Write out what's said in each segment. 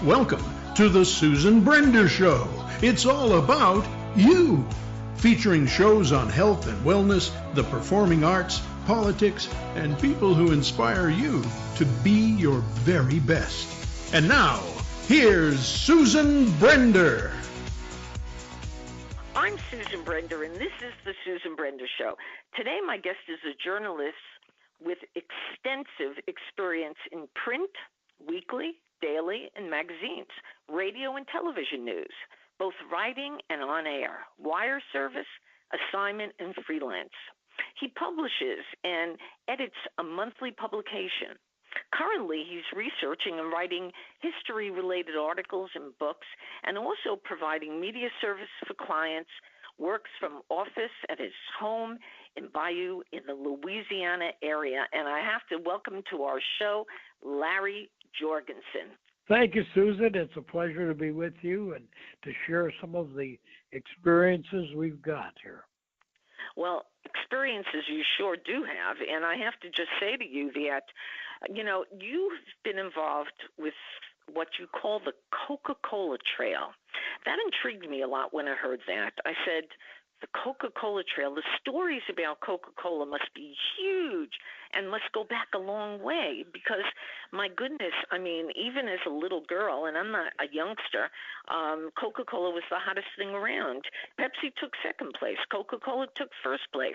Welcome to the Susan Brender Show. It's all about you. Featuring shows on health and wellness, the performing arts, politics, and people who inspire you to be your very best. And now, here's Susan Brender. I'm Susan Brender, and this is the Susan Brender Show. Today, my guest is a journalist with extensive experience in print, weekly, daily, and magazines, radio and television news, both writing and on air, wire service, assignment, and freelance. He publishes and edits a monthly publication. Currently, he's researching and writing history-related articles and books, and also providing media service for clients, works from office at his home in Bayou in the Louisiana area. And I have to welcome to our show, Larry Jorgensen. Thank you, Susan. It's a pleasure to be with you and to share some of the experiences we've got here. Well, experiences you sure do have. And I have to just say to you that, you've been involved with what you call the Coca-Cola Trail. That intrigued me a lot when I heard that. I said, the Coca-Cola Trail, the stories about Coca-Cola must be huge and must go back a long way because, my goodness, I mean, even as a little girl, and I'm not a youngster, Coca-Cola was the hottest thing around. Pepsi took second place. Coca-Cola took first place.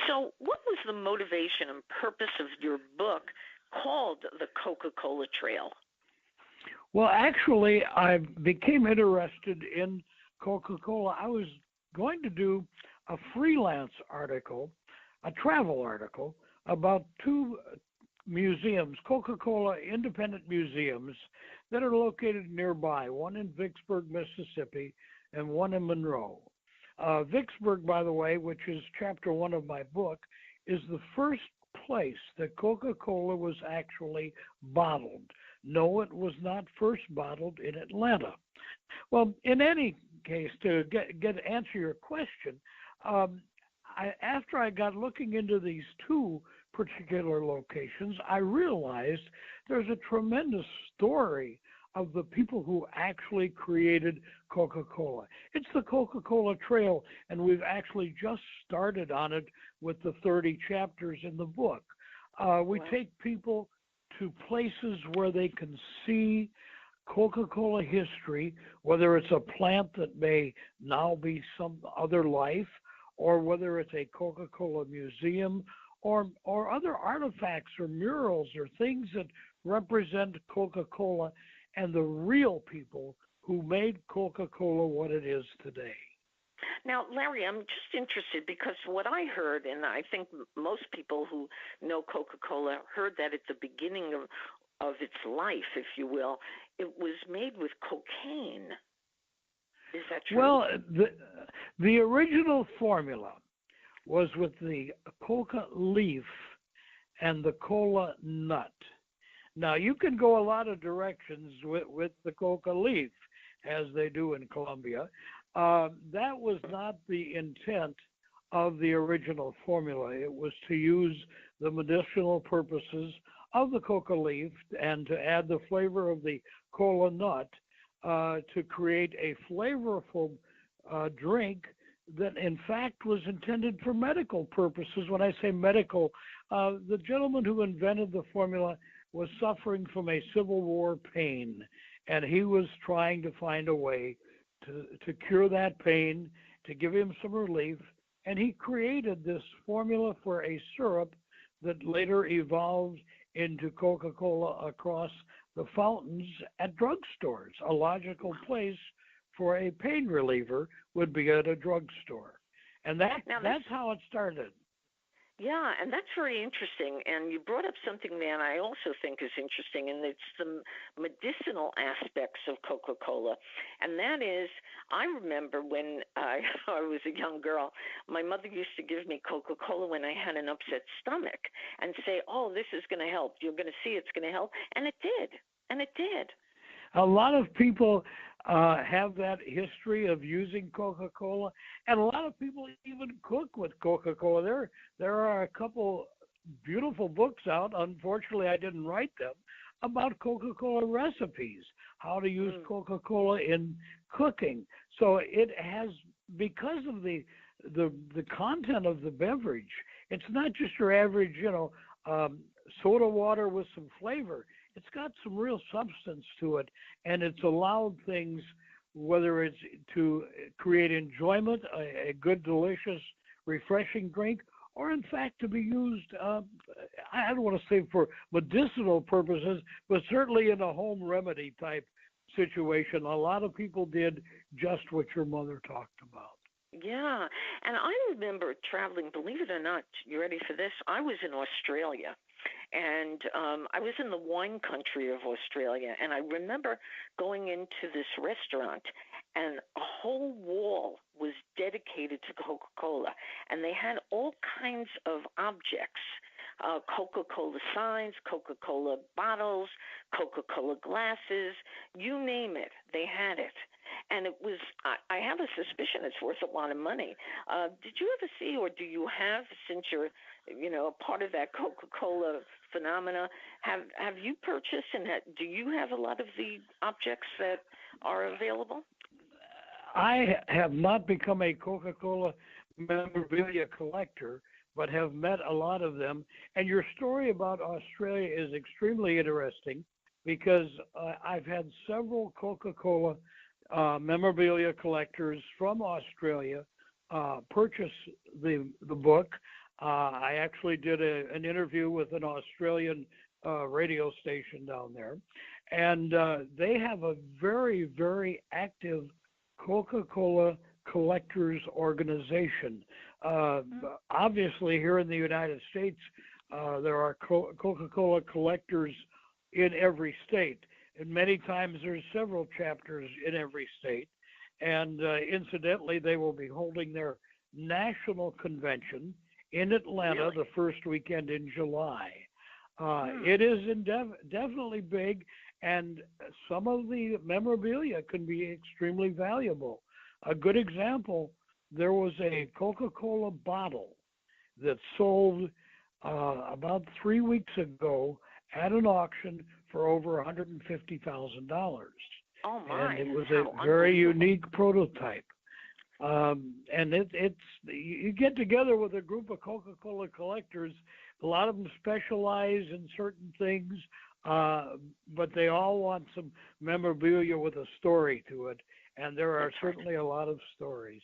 So what was the motivation and purpose of your book called The Coca-Cola Trail? Well, actually, I became interested in Coca-Cola. I was going to do a freelance article, a travel article, about two museums, Coca-Cola independent museums that are located nearby, one in Vicksburg, Mississippi, and one in Monroe. Vicksburg, by the way, which is chapter 1 of my book, is the first place that Coca-Cola was actually bottled. No, it was not first bottled in Atlanta. Well, in any case, to answer your question, after I got looking into these two particular locations, I realized there's a tremendous story of the people who actually created Coca-Cola. It's the Coca-Cola Trail, and we've actually just started on it with the 30 chapters in the book. We take people to places where they can see Coca-Cola history, whether it's a plant that may now be some other life, or whether it's a Coca-Cola museum, or other artifacts or murals or things that represent Coca-Cola and the real people who made Coca-Cola what it is today. Now, Larry, I'm just interested because what I heard, and I think most people who know Coca-Cola heard that at the beginning of its life, if you will, it was made with cocaine. Is that true? Well, the original formula was with the coca leaf and the cola nut. Now, you can go a lot of directions with the coca leaf, as they do in Colombia. That was not the intent of the original formula. It was to use the medicinal purposes of the coca leaf and to add the flavor of the cola nut to create a flavorful drink that in fact was intended for medical purposes. When I say medical, the gentleman who invented the formula was suffering from a Civil War pain, and he was trying to find a way to cure that pain, to give him some relief, and he created this formula for a syrup that later evolved into Coca-Cola across the fountains at drugstores. A logical place for a pain reliever would be at a drugstore. And that's how it started. Yeah, and that's very interesting. And you brought up something, man, I also think is interesting, and it's the medicinal aspects of Coca-Cola. And that is, I remember when I was a young girl, my mother used to give me Coca-Cola when I had an upset stomach and say, oh, this is going to help. You're going to see it's going to help. And it did. And it did. A lot of people have that history of using Coca-Cola, and a lot of people even cook with Coca-Cola. There are a couple beautiful books out. Unfortunately, I didn't write them, about Coca-Cola recipes. how to use Coca-Cola in cooking. So it has, because of the content of the beverage, it's not just your average, soda water with some flavor. It's got some real substance to it, and it's allowed things, whether it's to create enjoyment, a good, delicious, refreshing drink, or in fact to be used, I don't want to say for medicinal purposes, but certainly in a home remedy type situation. A lot of people did just what your mother talked about. Yeah, and I remember traveling, believe it or not, you ready for this? I was in Australia, and I was in the wine country of Australia, and I remember going into this restaurant, and a whole wall was dedicated to Coca-Cola, and they had all kinds of objects, Coca-Cola signs, Coca-Cola bottles, Coca-Cola glasses, you name it, they had it. And it was, I have a suspicion it's worth a lot of money. Did you ever see, or do you have, since you're, a part of that Coca-Cola phenomena, have you purchased, and do you have a lot of the objects that are available? I have not become a Coca-Cola memorabilia collector, but have met a lot of them. And your story about Australia is extremely interesting because I've had several Coca-Cola memorabilia collectors from Australia purchase the book. I actually did an interview with an Australian radio station down there, and they have a very, very active Coca-Cola collectors organization. Obviously, here in the United States, there are Coca-Cola collectors in every state. And many times there's several chapters in every state. And incidentally, they will be holding their national convention in Atlanta the first weekend in July. It is definitely big, and some of the memorabilia can be extremely valuable. A good example, there was a Coca-Cola bottle that sold about 3 weeks ago at an auction for over $150,000. Oh my! And it was a very unique prototype. And you get together with a group of Coca-Cola collectors. A lot of them specialize in certain things, but they all want some memorabilia with a story to it. And there are certainly a lot of stories.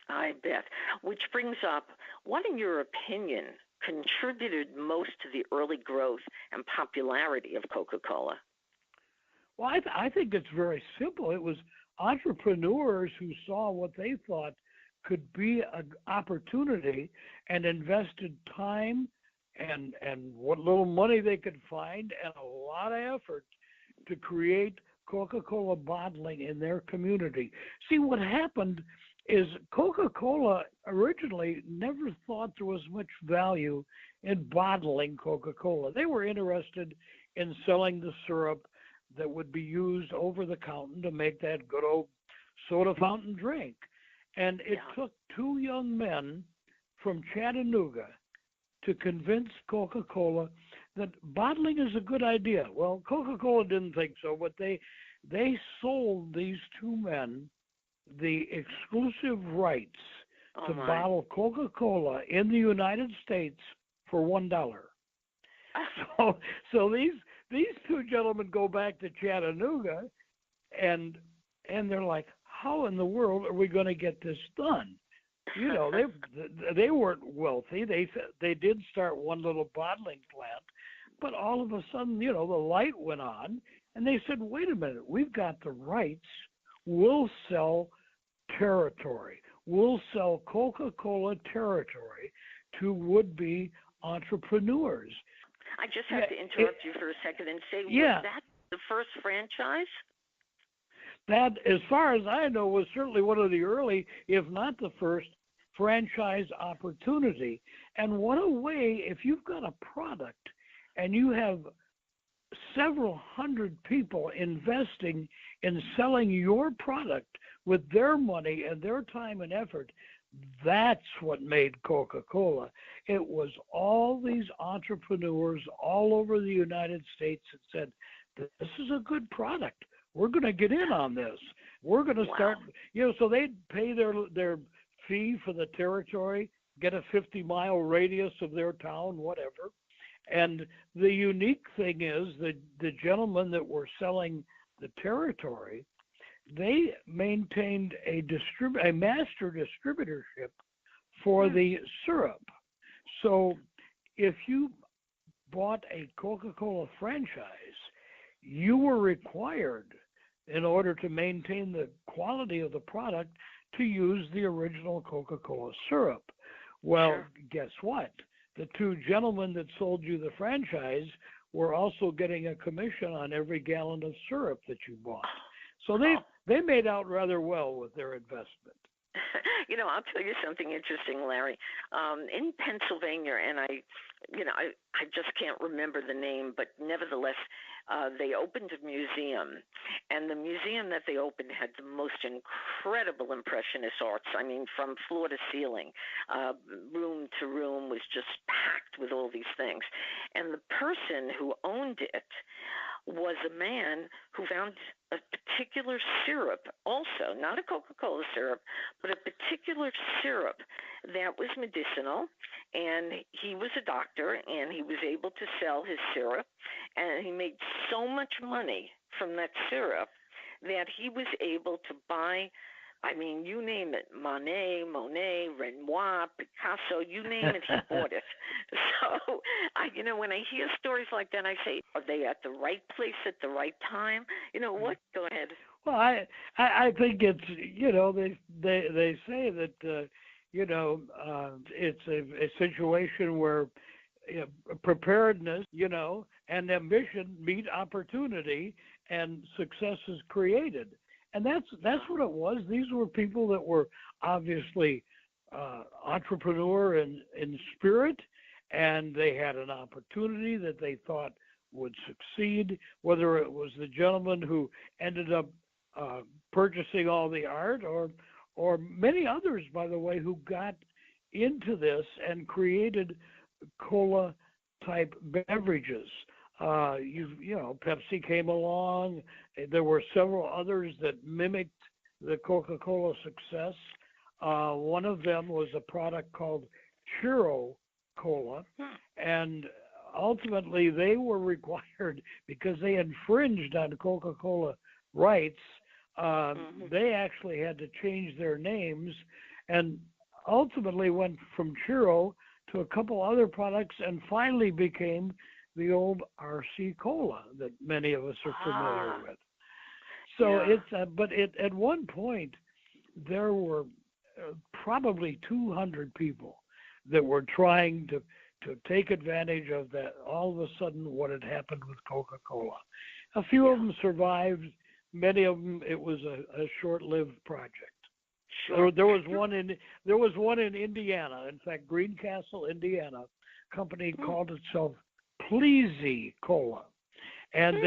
I bet. Which brings up, what in your opinion contributed most to the early growth and popularity of Coca-Cola? Well, I think it's very simple. It was entrepreneurs who saw what they thought could be an opportunity and invested time and what little money they could find and a lot of effort to create Coca-Cola bottling in their community. See, what happened is Coca-Cola originally never thought there was much value in bottling Coca-Cola. They were interested in selling the syrup that would be used over the counter to make that good old soda fountain drink. And it took two young men from Chattanooga to convince Coca-Cola that bottling is a good idea. Well, Coca-Cola didn't think so, but they sold these two men the exclusive rights to bottle Coca-Cola in the United States for $1. So these two gentlemen go back to Chattanooga, and they're like, how in the world are we going to get this done? You know, they weren't wealthy. They did start one little bottling plant, but all of a sudden, you know, the light went on, and they said, wait a minute, we've got the rights. We'll sell territory. We'll sell Coca-Cola territory to would-be entrepreneurs. I just have to interrupt you for a second and say, was that the first franchise? That, as far as I know, was certainly one of the early, if not the first, franchise opportunity. And what a way, if you've got a product and you have several hundred people investing in selling your product with their money and their time and effort, that's what made Coca-Cola. It was all these entrepreneurs all over the United States that said, this is a good product. we're going to get in on this. We're going to start, so they'd pay their fee for the territory, get a 50-mile radius of their town, whatever. And the unique thing is that the gentlemen that were selling the territory, they maintained a master distributorship for the syrup. So if you bought a Coca-Cola franchise, you were required, in order to maintain the quality of the product, to use the original Coca-Cola syrup. Well, guess what? The two gentlemen that sold you the franchise were also getting a commission on every gallon of syrup that you bought. So they made out rather well with their investment. I'll tell you something interesting, Larry. In Pennsylvania, and I just can't remember the name, but nevertheless, they opened a museum, and the museum that they opened had the most incredible impressionist arts. I mean, from floor to ceiling, room to room was just packed with all these things. And the person who owned it was a man who found a particular syrup, also not a Coca-Cola syrup, but a particular syrup that was medicinal, and he was a doctor, and he was able to sell his syrup, and he made so much money from that syrup that he was able to buy, I mean, you name it, Monet, Renoir, Picasso, you name it, he bought it. So, when I hear stories like that, I say, are they at the right place at the right time? What? Go ahead. Well, I think it's, they say that, it's a situation where preparedness, and ambition meet opportunity, and success is created. And that's what it was. These were people that were obviously entrepreneur in spirit, and they had an opportunity that they thought would succeed, whether it was the gentleman who ended up purchasing all the art, or many others, by the way, who got into this and created cola-type beverages. Pepsi came along. There were several others that mimicked the Coca-Cola success. One of them was a product called Churro Cola, and ultimately they were required, because they infringed on Coca-Cola rights, they actually had to change their names, and ultimately went from Churro to a couple other products, and finally became the old RC Cola that many of us are familiar with. So but at one point there were probably 200 people that were trying to take advantage of that. All of a sudden, what had happened with Coca-Cola. A few of them survived. Many of them, it was a short-lived project. There was one in Indiana. In fact, Greencastle, Indiana, company called itself Pleasy Cola, and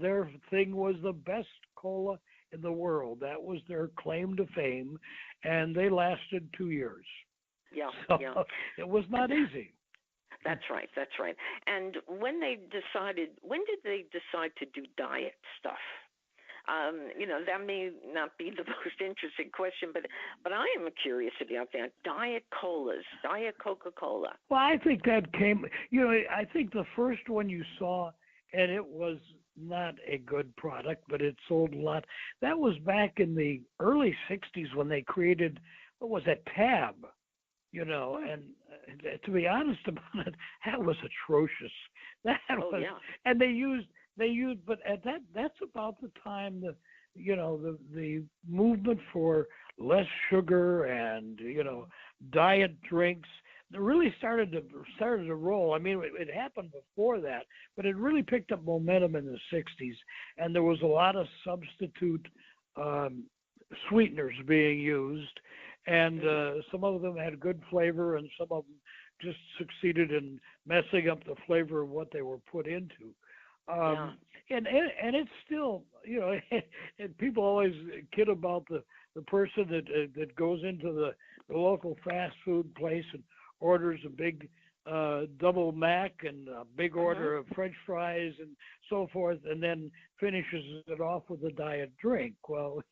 their thing was the best cola in the world. That was their claim to fame, and they lasted 2 years. It was not easy. That's right. And when did they decide to do diet stuff? That may not be the most interesting question, but I am curious about that. Diet colas, Diet Coca-Cola. Well, I think that came, I think the first one you saw, and it was not a good product, but it sold a lot. That was back in the early 60s when they created, what was that, Tab, and to be honest about it, that was atrocious. And they used, but at that's about the time the movement for less sugar and diet drinks really started to roll. I mean, it happened before that, but it really picked up momentum in the 60s, and there was a lot of substitute sweeteners being used, and some of them had good flavor, and some of them just succeeded in messing up the flavor of what they were put into. And it's still, and people always kid about the person that goes into the local fast food place and orders a big double Mac and a big Mhm. order of French fries and so forth, and then finishes it off with a diet drink. Well,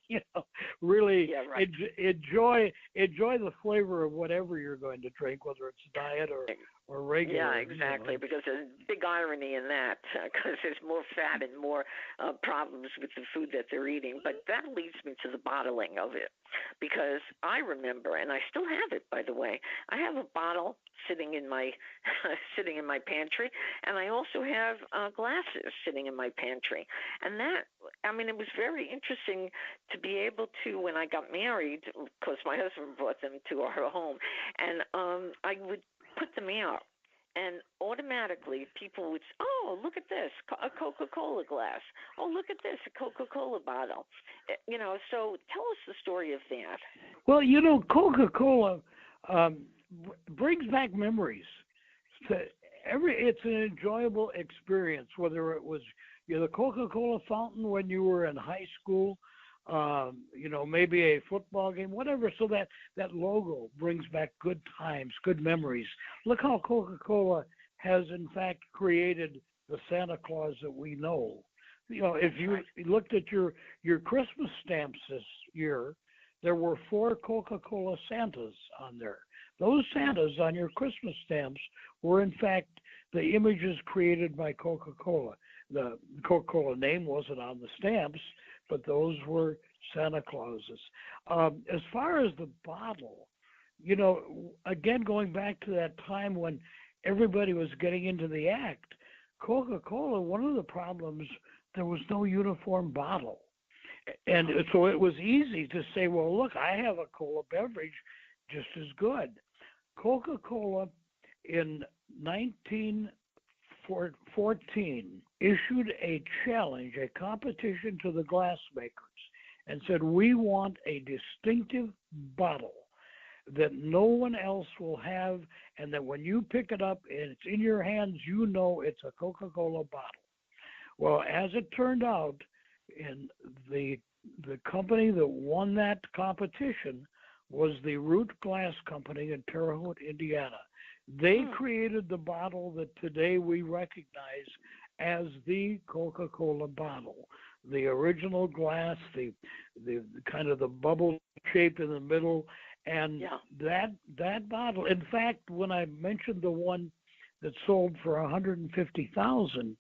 really Yeah, right. enjoy the flavor of whatever you're going to drink, whether it's diet or Yeah, regular. exactly. Because there's big irony in that, because there's more fat and more problems with the food that they're eating. But that leads me to the bottling of it, because I remember, and I still have it, by the way. I have a bottle sitting in my sitting in my pantry, and I also have glasses sitting in my pantry. And that, I mean, it was very interesting to be able to, when I got married, because my husband brought them to our home, and I would put them out, and automatically people would, oh, look at this, a Coca-Cola glass. Oh, look at this, a Coca-Cola bottle. So tell us the story of that. Well, Coca-Cola um, brings back memories. To it's an enjoyable experience, whether it was the Coca-Cola fountain when you were in high school, maybe a football game, whatever. So that logo brings back good times, good memories. Look how Coca-Cola has in fact created the Santa Claus that we know. If you looked at your Christmas stamps this year, there were 4 Coca-Cola Santas on there. Those Santas on your Christmas stamps were in fact the images created by Coca-Cola. The Coca-Cola name wasn't on the stamps, but those were Santa Clauses. As far as the bottle, again, going back to that time when everybody was getting into the act, Coca-Cola, one of the problems, there was no uniform bottle. And so it was easy to say, well, look, I have a cola beverage just as good. Coca-Cola in 1914 issued a challenge, a competition to the glass makers, and said, we want a distinctive bottle that no one else will have, and that when you pick it up and it's in your hands, it's a Coca-Cola bottle. Well, as it turned out, in the company that won that competition was the Root Glass Company in Terre Haute, Indiana. They created the bottle that today we recognize as the Coca-Cola bottle. The original glass, the kind of the bubble shape in the middle, and that bottle. In fact, when I mentioned the one that sold for $150,000,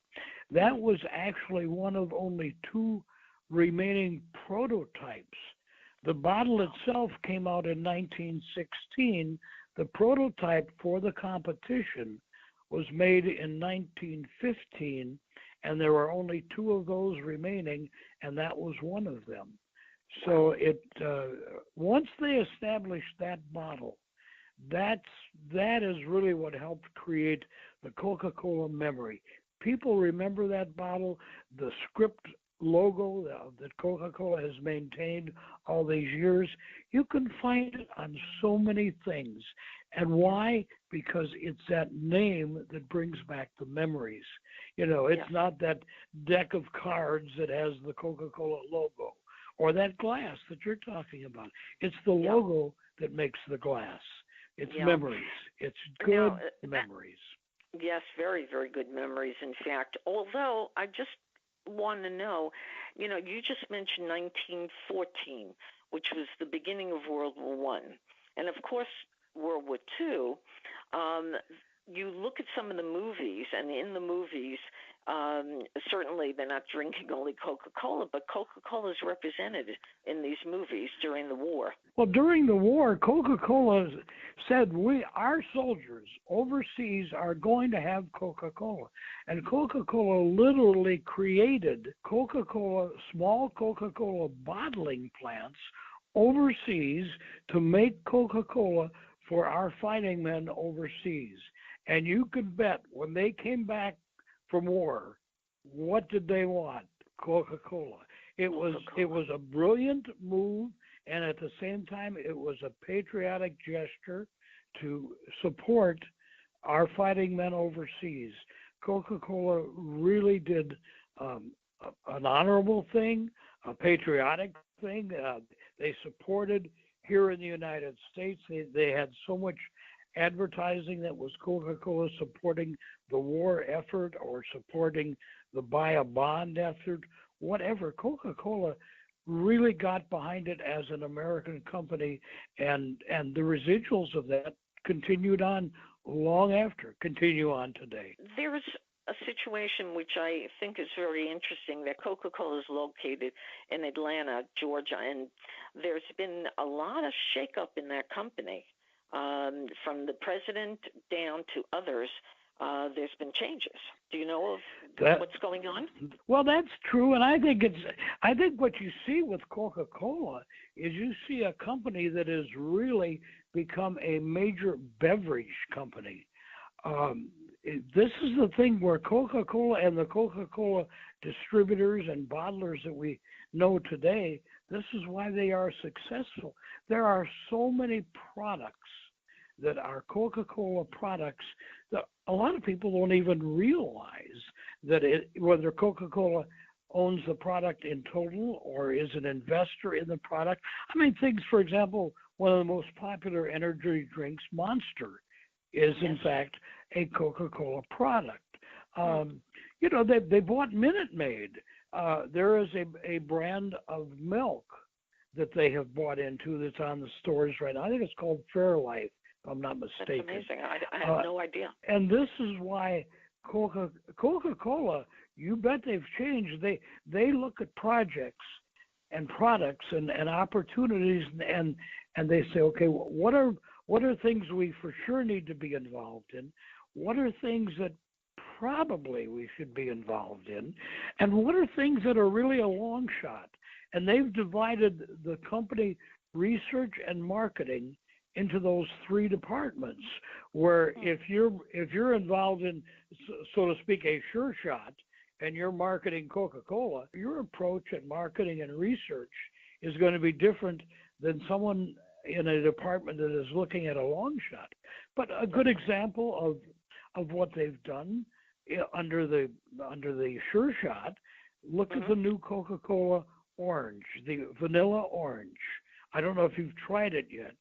that was actually one of only 2 remaining prototypes. The bottle itself came out in 1916. The prototype for the competition was made in 1915, and there were only 2 of those remaining, and that was one of them. So once they established that bottle, that is really what helped create the Coca-Cola memory. People remember that bottle, the script logo that Coca-Cola has maintained all these years. You can find it on so many things. And why? Because it's that name that brings back the memories. It's not that deck of cards that has the Coca-Cola logo or that glass that you're talking about. It's the logo that makes the glass. It's memories. It's good memories. Yes, very, very good memories, in fact. Although I just want to know, you just mentioned 1914, which was the beginning of World War One, and of course World War Two. You look at some of the movies, and in the movies, certainly they're not drinking only Coca-Cola, but Coca-Cola is represented in these movies during the war. Well, during the war, Coca-Cola said, our soldiers overseas are going to have Coca-Cola. And Coca-Cola literally created small Coca-Cola bottling plants overseas to make Coca-Cola for our fighting men overseas. And you could bet when they came back from war, what did they want? Coca-Cola. It was a brilliant move, and at the same time, it was a patriotic gesture to support our fighting men overseas. Coca-Cola really did an honorable thing, a patriotic thing. They supported here in the United States. They had so much advertising that was Coca-Cola supporting the war effort or supporting the buy a bond effort, whatever. Coca-Cola really got behind it as an American company, and the residuals of that continued on long after, continue on today. There's a situation which I think is very interesting, that Coca-Cola is located in Atlanta, Georgia, and there's been a lot of shakeup in that company. From the president down to others, there's been changes. Do you know of what's going on? Well, that's true, and I think what you see with Coca-Cola is you see a company that has really become a major beverage company. This is the thing where Coca-Cola and the Coca-Cola distributors and bottlers that we know today, this is why they are successful. There are so many products that are Coca-Cola products that a lot of people don't even realize that whether Coca-Cola owns the product in total or is an investor in the product. I mean, things, for example, one of the most popular energy drinks, Monster, is in fact a Coca-Cola product. You know, they bought Minute Maid. There is a brand of milk that they have bought into that's on the stores right now. I think it's called Fairlife, if I'm not mistaken. That's amazing. I have no idea. And this is why Coca-Cola, you bet they've changed. They look at projects and products and opportunities, and they say, okay, what are things we for sure need to be involved in? What are things that probably we should be involved in? And what are things that are really a long shot? And they've divided the company research and marketing into those three departments, where if you're involved in, so to speak, a sure shot, and you're marketing Coca-Cola, your approach at marketing and research is going to be different than someone in a department that is looking at a long shot. But a good example of what they've done under the sure shot, look at the new Coca-Cola Orange, the vanilla orange. I don't know if you've tried it yet,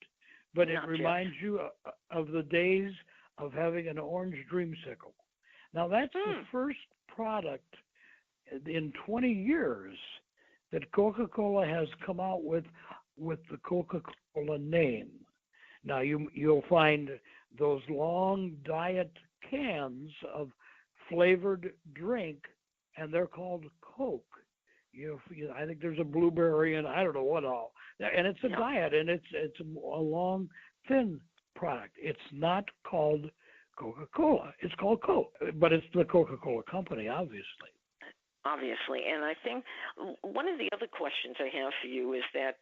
but it reminds you of the days of having an orange dreamsicle. Now, that's the first product in 20 years that Coca-Cola has come out with the Coca-Cola name. Now, you'll find those long diet cans of flavored drink, and they're called Coke. I think there's a blueberry and I don't know what all. And it's a diet, and it's a long, thin product. It's not called Coca-Cola. It's called Coke, but it's the Coca-Cola company, obviously. Obviously, and I think one of the other questions I have for you is that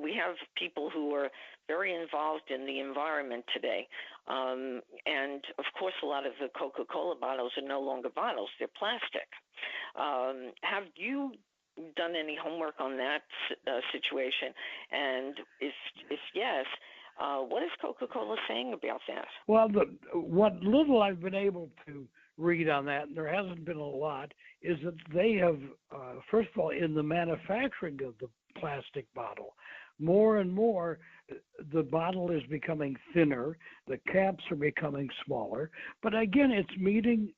we have people who are very involved in the environment today, and of course a lot of the Coca-Cola bottles are no longer bottles, they're plastic. Have you done any homework on that situation? And if yes, what is Coca-Cola saying about that? Well, what little I've been able to read on that, and there hasn't been a lot, is that they have, first of all, in the manufacturing of the plastic bottle, more and more the bottle is becoming thinner, the caps are becoming smaller, but again, it's meeting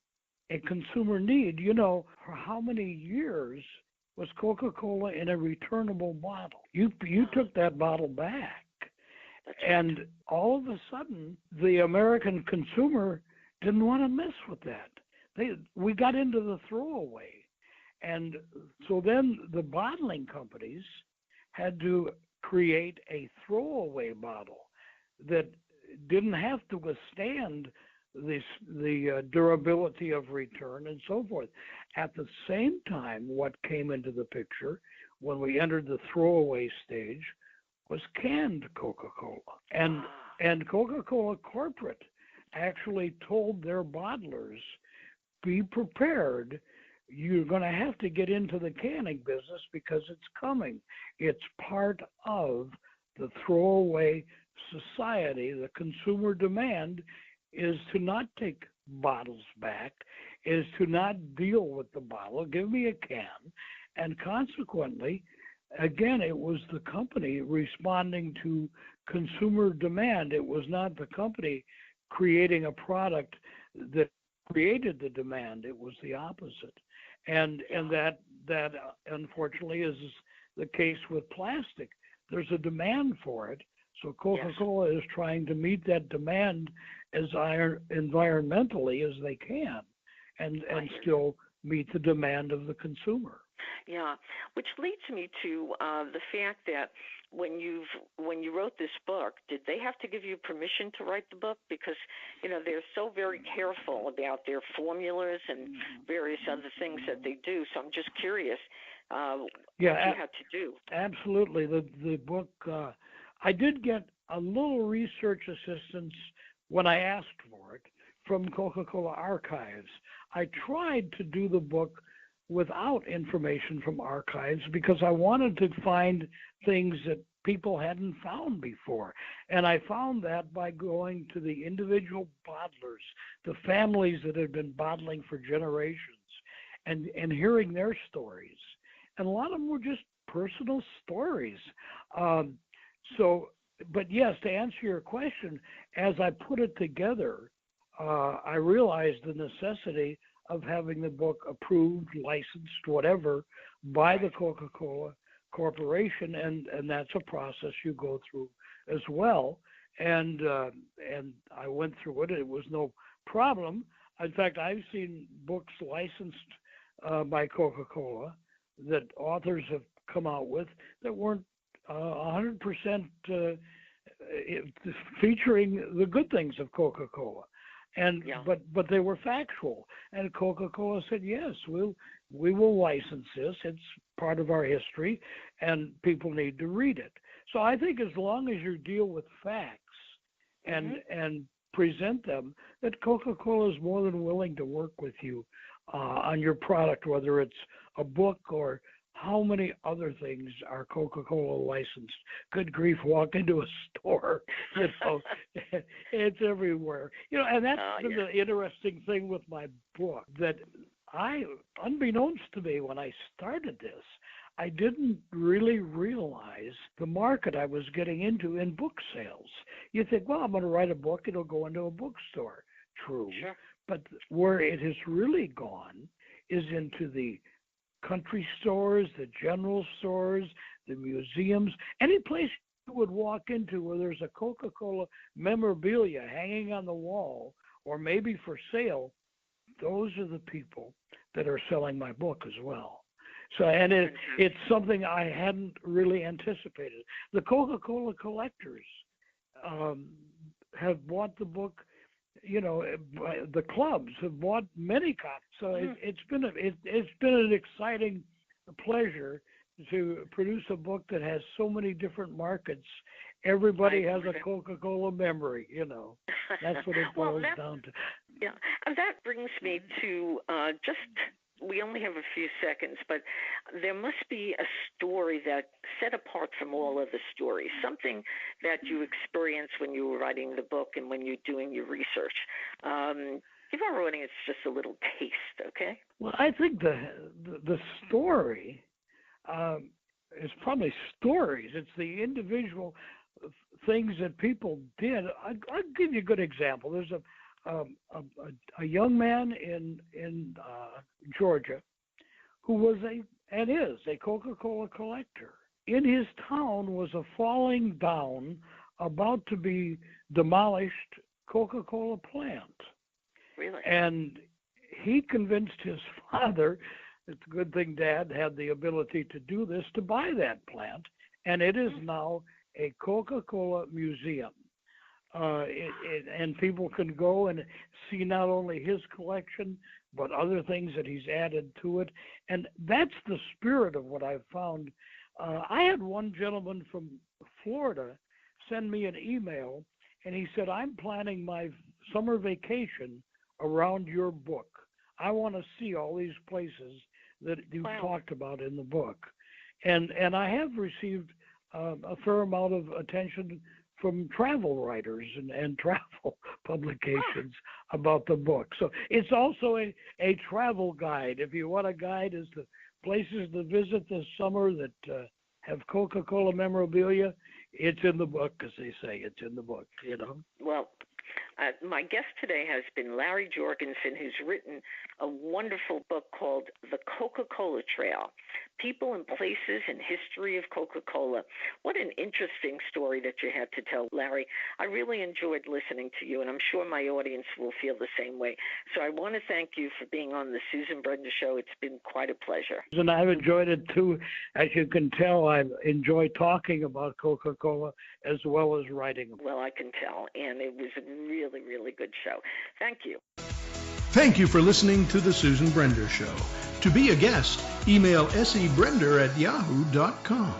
a consumer need. You know, for how many years was Coca-Cola in a returnable bottle? You took that bottle back. And all of a sudden, the American consumer didn't want to mess with that. We got into the throwaway. And so then the bottling companies had to create a throwaway bottle that didn't have to withstand the durability of return and so forth. At the same time, what came into the picture when we entered the throwaway stage was canned Coca-Cola. And Coca-Cola corporate actually told their bottlers, be prepared, you're going to have to get into the canning business because it's coming. It's part of the throwaway society. The consumer demand is to not take bottles back, is to not deal with the bottle, give me a can. And consequently, again, it was the company responding to consumer demand. It was not the company creating a product that created the demand. It was the opposite. And that unfortunately is the case with plastic. There's a demand for it. So Coca-Cola is trying to meet that demand as environmentally as they can, and still meet the demand of the consumer. Yeah, which leads me to the fact that when you wrote this book, did they have to give you permission to write the book? Because they're so very careful about their formulas and various other things that they do. So I'm just curious what you had to do. Absolutely. The book, I did get a little research assistance when I asked for it from Coca-Cola Archives. I tried to do the book without information from archives because I wanted to find things that people hadn't found before. And I found that by going to the individual bottlers, the families that had been bottling for generations, and hearing their stories. And a lot of them were just personal stories. But yes, to answer your question, as I put it together, I realized the necessity of having the book approved, licensed, whatever, by the Coca-Cola Corporation, and that's a process you go through as well. And I went through it. It was no problem. In fact, I've seen books licensed by Coca-Cola that authors have come out with that weren't 100% featuring the good things of Coca-Cola. But they were factual, and Coca-Cola said, yes, we will license this. It's part of our history, and people need to read it. So I think as long as you deal with facts and present them, that Coca-Cola is more than willing to work with you on your product, whether it's a book or how many other things are Coca-Cola licensed. Good grief, walk into a store, it's everywhere. And that's the interesting thing with my book, that unbeknownst to me when I started this, I didn't really realize the market I was getting into in book sales. You think, well, I'm going to write a book, it'll go into a bookstore. True. Sure. But where it has really gone is into the country stores, the general stores, the museums, any place you would walk into where there's a Coca-Cola memorabilia hanging on the wall or maybe for sale, those are the people that are selling my book as well. So, and it's something I hadn't really anticipated. The Coca-Cola collectors have bought the book. The clubs have bought many copies. So it's been an exciting pleasure to produce a book that has so many different markets. Everybody has a Coca-Cola memory, That's what it boils down to. Yeah, and that brings me to we only have a few seconds, but there must be a story that set apart from all other stories, something that you experienced when you were writing the book and when you're doing your research. Give our audience just a little taste, okay? Well, I think the story is probably stories. It's the individual things that people did. I'll give you a good example. There's a young man in Georgia who was is a Coca-Cola collector. In his town was a falling down, about to be demolished Coca-Cola plant. Really? And he convinced his father, it's a good thing Dad had the ability to do this, to buy that plant, and it is now a Coca-Cola museum. And people can go and see not only his collection, but other things that he's added to it. And that's the spirit of what I've found. I had one gentleman from Florida send me an email, and he said, I'm planning my summer vacation around your book. I want to see all these places that you talked about in the book. And I have received a fair amount of attention from travel writers and travel publications about the book. So it's also a travel guide. If you want a guide as to places to visit this summer that have Coca-Cola memorabilia, it's in the book, as they say. It's in the book, Well, my guest today has been Larry Jorgensen, who's written a wonderful book called The Coca-Cola Trail, People and Places and History of Coca-Cola. What an interesting story that you had to tell, Larry. I really enjoyed listening to you, and I'm sure my audience will feel the same way. So I want to thank you for being on the Susan Brenda Show. It's been quite a pleasure. And I've enjoyed it, too. As you can tell, I enjoy talking about Coca-Cola as well as writing. Well, I can tell, and it was a really, really good show. Thank you. Thank you for listening to The Susan Brenda Show. To be a guest, email sebrender@yahoo.com.